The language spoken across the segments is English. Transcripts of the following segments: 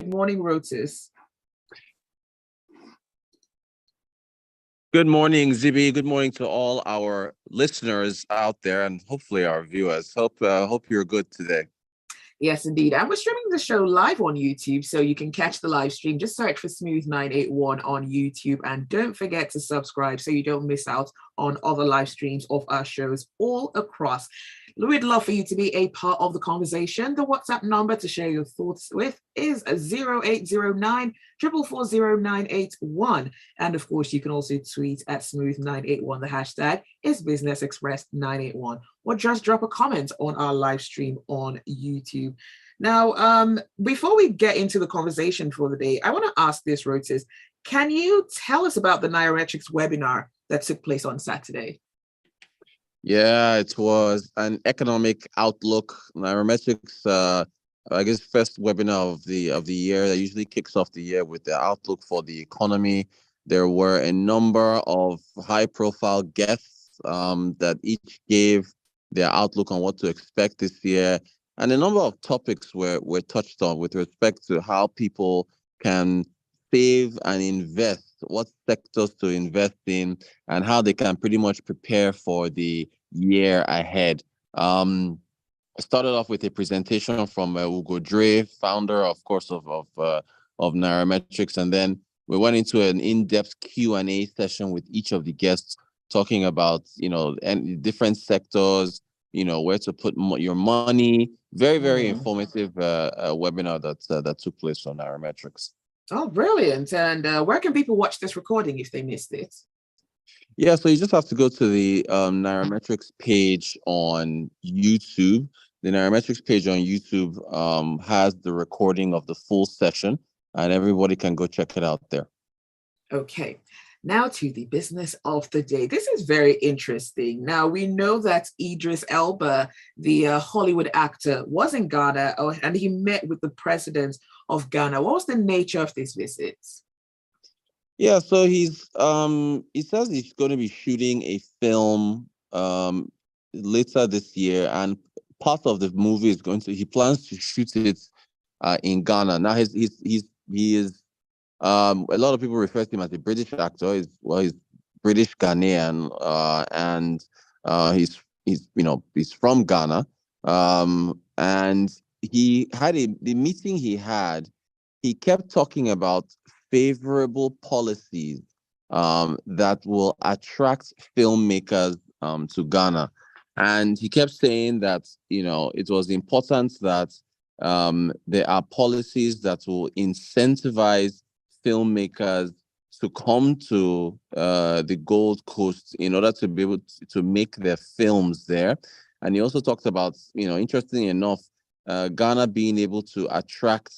Good morning, Rotus. Good morning, Zibby. Good morning to all our listeners out there and hopefully our viewers. Hope you're good today. Yes, indeed. And we're streaming the show live on YouTube, so you can catch the live stream. Just search for Smooth 981 on YouTube. And don't forget to subscribe so you don't miss out on other live streams of our shows all across. We'd love for you to be a part of the conversation. The WhatsApp number to share your thoughts with is 0809 440 And of course, you can also tweet at Smooth981. The hashtag is Business Express 981. Or just drop a comment on our live stream on YouTube. Now, before we get into the conversation for the day, I want to ask this, Rotus. Can you tell us about the Nairametrics webinar that took place on Saturday? Yeah, it was an economic outlook. Nairametrics, I guess, first webinar of the year that usually kicks off the year with the outlook for the economy. There were a number of high-profile guests that each gave their outlook on what to expect this year, and a number of topics were touched on with respect to how people can save and invest, what sectors to invest in, and how they can pretty much prepare for the year ahead. I started off with a presentation from Ugo Dre, founder, of course, of Nairametrics, and then we went into an in-depth Q&A session with each of the guests, talking about and different sectors, where to put your money. Very, very informative webinar that took place on Nairametrics. Oh, brilliant. And where can people watch this recording if they missed it? Yeah, so you just have to go to the Nairametrics page on YouTube. The Nairametrics page on YouTube has the recording of the full session, and everybody can go check it out there. Okay. Now to the business of the day. This is very interesting. Now, we know that Idris Elba, the Hollywood actor, was in Ghana and he met with the president of Ghana. What was the nature of this visit? Yeah, so he says he's going to be shooting a film later this year, and part of the movie he plans to shoot it in Ghana. Now he is a lot of people refer to him as a British actor. He's British Ghanaian, and he's from Ghana. And the meeting he had, he kept talking about favorable policies that will attract filmmakers to Ghana. And he kept saying that, it was important that there are policies that will incentivize filmmakers to come to the Gold Coast in order to be able to make their films there. And he also talked about, interestingly enough, Ghana being able to attract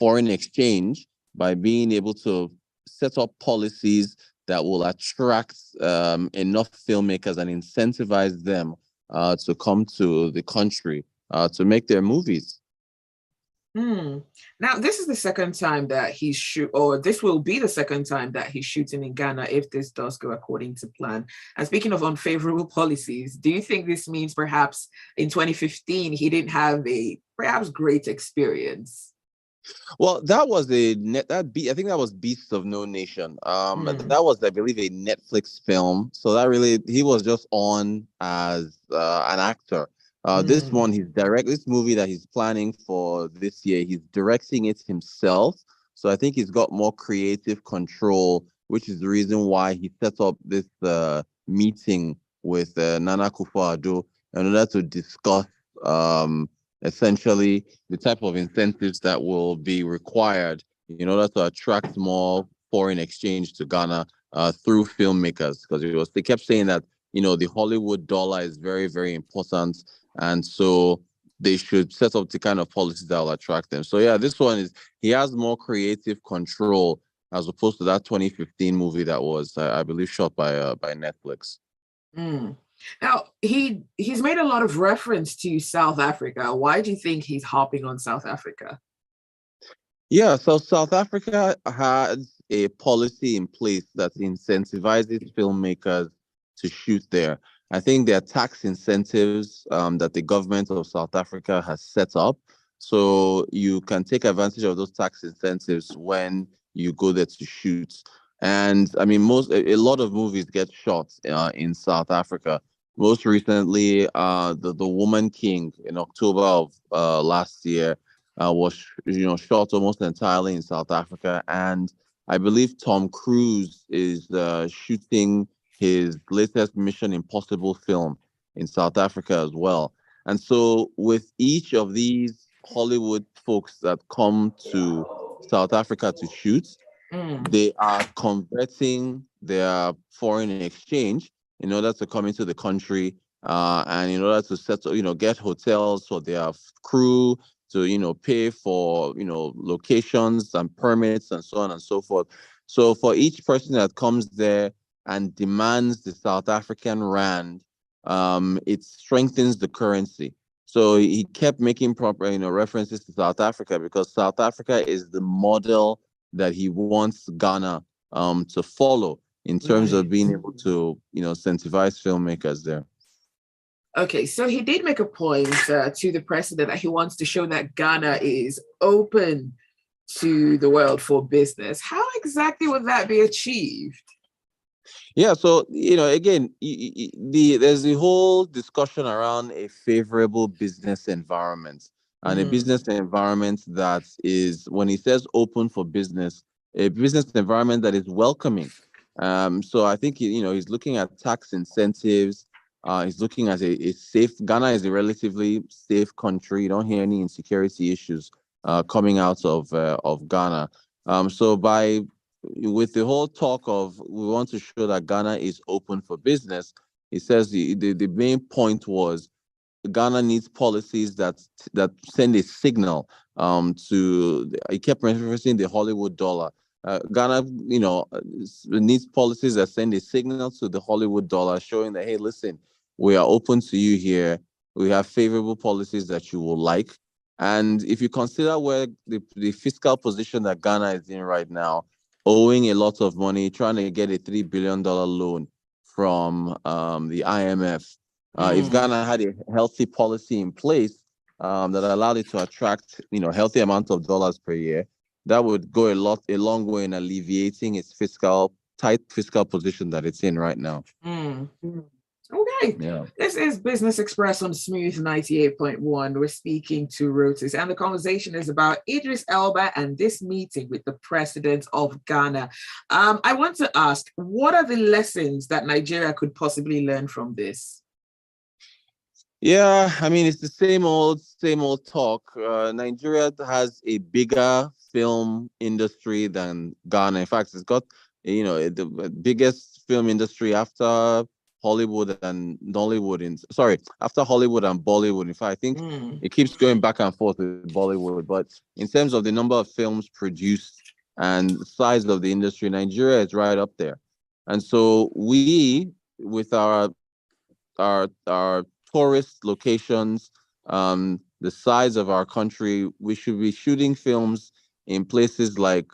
foreign exchange by being able to set up policies that will attract enough filmmakers and incentivize them to come to the country to make their movies. Now, this is the second time that this will be the second time that he's shooting in Ghana if this does go according to plan. And speaking of unfavorable policies, do you think this means perhaps in 2015 he didn't have a perhaps great experience? Well, that was I think that was Beasts of No Nation. That was, I believe, a Netflix film. So that really, he was just on as an actor. This movie that he's planning for this year, he's directing it himself. So I think he's got more creative control, which is the reason why he set up this meeting with Nana Akufo-Addo in order to discuss essentially the type of incentives that will be required in order to attract more foreign exchange to Ghana through filmmakers. Because they kept saying that, the Hollywood dollar is very, very important. And so they should set up the kind of policies that will attract them. So yeah, this one he has more creative control as opposed to that 2015 movie that was, I believe, shot by Netflix. Now, he's made a lot of reference to South Africa. Why do you think he's harping on South Africa? Yeah, so South Africa has a policy in place that incentivizes filmmakers to shoot there. I think there are tax incentives that the government of South Africa has set up So you can take advantage of those tax incentives when you go there to shoot. And I mean, a lot of movies get shot in South Africa. Most recently, the Woman King in October of last year was shot almost entirely in South Africa, and I believe Tom Cruise is shooting his latest Mission Impossible film in South Africa as well. And so, with each of these Hollywood folks that come to South Africa to shoot, they are converting their foreign exchange in order to come into the country, and in order to settle, get hotels for their crew, to pay for locations and permits and so on and so forth. So for each person that comes there and demands the South African rand, it strengthens the currency. So he kept making proper references to South Africa, because South Africa is the model that he wants Ghana to follow in terms of being able to incentivize filmmakers there. Okay, so he did make a point to the president that he wants to show that Ghana is open to the world for business. How exactly would that be achieved? Yeah, so again, there's the whole discussion around a favorable business environment, and a business environment that is, when he says open for business, a business environment that is welcoming. So I think he's looking at tax incentives. He's looking at a safe. Ghana is a relatively safe country. You don't hear any insecurity issues coming out of Ghana. So with the whole talk of, we want to show that Ghana is open for business, he says the main point was Ghana needs policies that send a signal to. He kept referencing the Hollywood dollar. Ghana, needs policies that send a signal to the Hollywood dollar, showing that, hey, listen, we are open to you here. We have favorable policies that you will like. And if you consider where the fiscal position that Ghana is in right now, owing a lot of money, trying to get a $3 billion loan from the IMF. If Ghana had a healthy policy in place that allowed it to attract, healthy amount of dollars per year, that would go a long way in alleviating its tight fiscal position that it's in right now. Okay. Yeah. This is Business Express on Smooth 98.1. We're speaking to Rotus, and the conversation is about Idris Elba and this meeting with the president of Ghana. I want to ask, what are the lessons that Nigeria could possibly learn from this? Yeah, I mean, it's the same old talk. Nigeria has a bigger film industry than Ghana. In fact, it's got, the biggest film industry after Hollywood and Nollywood. After Hollywood and Bollywood. In fact, I think it keeps going back and forth with Bollywood. But in terms of the number of films produced and the size of the industry, Nigeria is right up there. And so we, with our tourist locations, the size of our country, we should be shooting films in places like,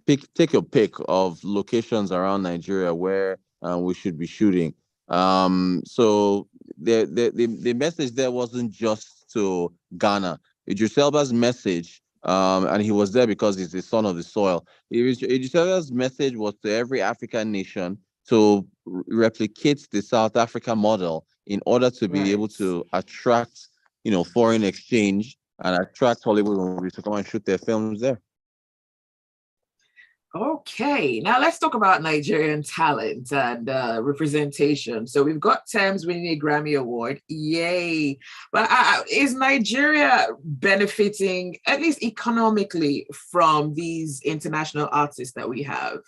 take your pick of locations around Nigeria where we should be shooting. So the message there wasn't just to Ghana. Idris Elba's message, and he was there because he's the son of the soil. Idris Elba's message was to every African nation to replicate the South Africa model in order to be able to attract, foreign exchange and attract Hollywood movies to come and shoot their films there. Okay, now let's talk about Nigerian talent and representation. So we've got Thames winning a Grammy Award. Yay. But is Nigeria benefiting, at least economically, from these international artists that we have?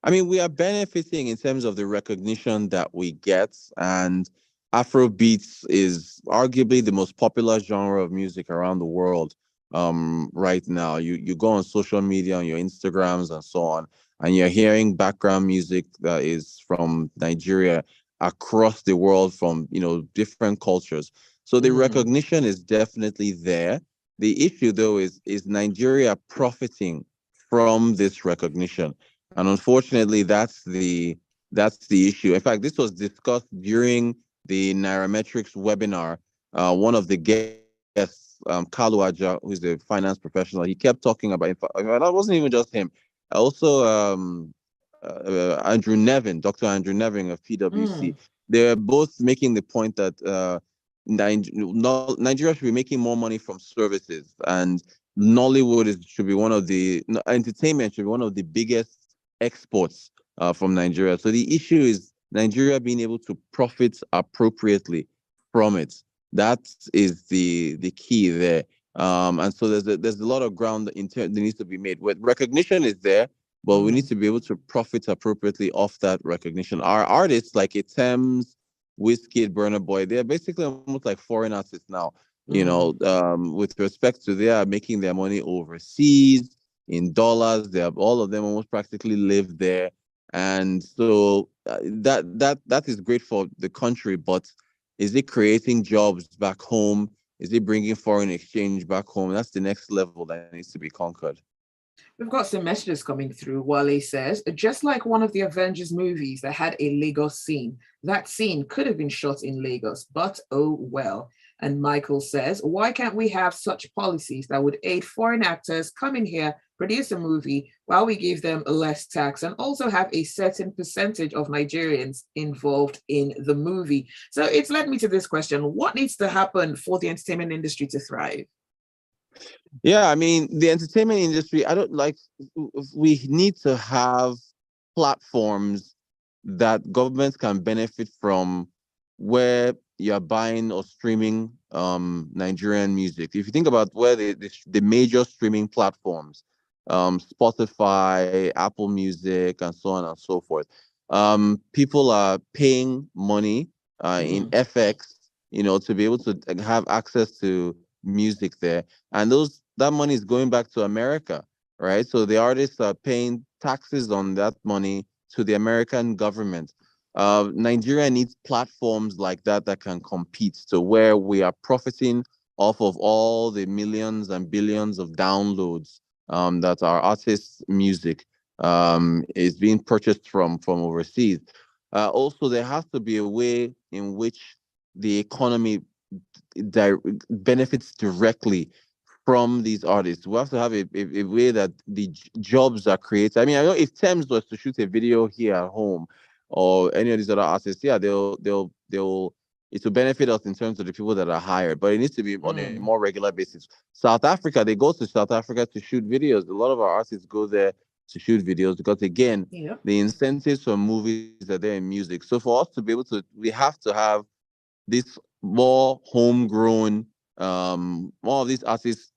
I mean, we are benefiting in terms of the recognition that we get, and Afrobeats is arguably the most popular genre of music around the world right now. You go on social media, on your Instagrams and so on, and you're hearing background music that is from Nigeria across the world, from different cultures. So the recognition is definitely there. The issue, though, is Nigeria profiting from this recognition? And unfortunately, that's the issue. In fact, this was discussed during the Nairametrics webinar. One of the guests guest, Kalu Aja, who's a finance professional, he kept talking about, in fact, that wasn't even just him. Also, Andrew Nevin, Dr. Andrew Nevin of PwC, Mm. they're both making the point that Nigeria should be making more money from services, and should be one of the entertainment should be one of the biggest exports from Nigeria. So the issue is Nigeria being able to profit appropriately from it. That is the key there. And so there's a lot of ground that needs to be made. With recognition is there, but we need Mm. to be able to profit appropriately off that recognition. Our artists like Thames, Wizkid, Burna Boy, they're basically almost like foreign artists now. Mm. With respect to they are making their money overseas in dollars. They have all of them almost practically live there, and so that is great for the country. But is it creating jobs back home? Is it bringing foreign exchange back home? That's the next level that needs to be conquered. We've got some messages coming through. Wale says, just like one of the Avengers movies that had a Lagos scene, that scene could have been shot in Lagos, but oh well. And Michael says, why can't we have such policies that would aid foreign actors come in here, produce a movie while we give them less tax and also have a certain percentage of Nigerians involved in the movie? So it's led me to this question. What needs to happen for the entertainment industry to thrive? Yeah, I mean, the entertainment industry, I don't like, we need to have platforms that governments can benefit from where you're buying or streaming Nigerian music. If you think about where the major streaming platforms, Spotify, Apple Music, and so on and so forth, people are paying money in Mm. FX, to be able to have access to music there, and that money is going back to America, right? So the artists are paying taxes on that money to the American government. Nigeria needs platforms like that can compete, to where we are profiting off of all the millions and billions of downloads that our artists' music is being purchased from overseas. Also, there has to be a way in which the economy benefits directly from these artists. We have to have a way that the jobs are created. I mean, I know if Thames was to shoot a video here at home, or any of these other artists, yeah, they'll it will benefit us in terms of the people that are hired, but it needs to be on a Mm. more regular basis. South Africa, they go to South Africa to shoot videos. A lot of our artists go there to shoot videos because, again, Yep. the incentives for movies are there in music. So for us to be able to, we have to have this more homegrown, more of these artists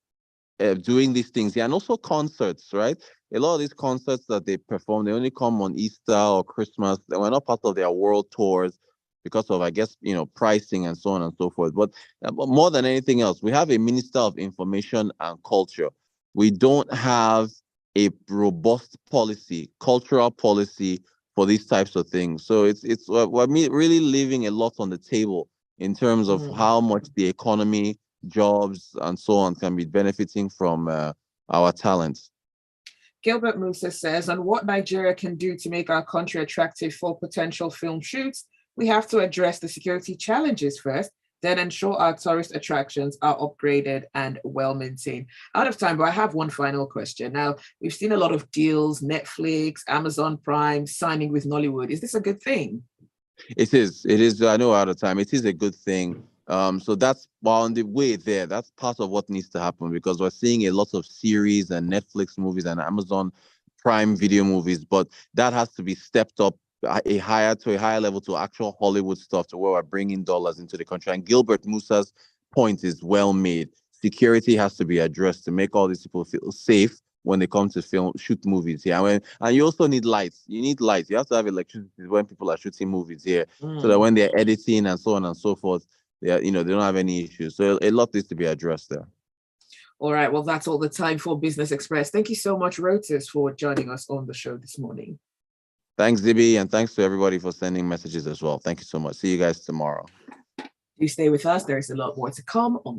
doing these things. Yeah, and also concerts, right? A lot of these concerts that they perform, they only come on Easter or Christmas. They were not part of their world tours because of, I guess, pricing and so on and so forth. But more than anything else, we have a Minister of Information and Culture. We don't have a robust policy, cultural policy for these types of things. So we're really leaving a lot on the table in terms of Mm. how much the economy, jobs, and so on can be benefiting from our talents. Gilbert Musa says, on what Nigeria can do to make our country attractive for potential film shoots, we have to address the security challenges first, then ensure our tourist attractions are upgraded and well maintained. Out of time, but I have one final question. Now, we've seen a lot of deals, Netflix, Amazon Prime, signing with Nollywood. Is this a good thing? It is. It is. I know out of time. It is a good thing. So that's while on the way there. That's part of what needs to happen, because we're seeing a lot of series and Netflix movies and Amazon Prime Video movies, but that has to be stepped up to a higher level, to actual Hollywood stuff, to where we're bringing dollars into the country. And Gilbert Musa's point is well made. Security has to be addressed to make all these people feel safe when they come to shoot movies here. And you also need lights. You need lights. You have to have electricity when people are shooting movies here, so that Mm. when they're editing and so on and so forth, they don't have any issues. So a lot needs to be addressed there. All right. Well, that's all the time for Business Express. Thank you so much, Rotus, for joining us on the show this morning. Thanks, Zibby, and thanks to everybody for sending messages as well. Thank you so much. See you guys tomorrow. Do stay with us. There is a lot more to come on the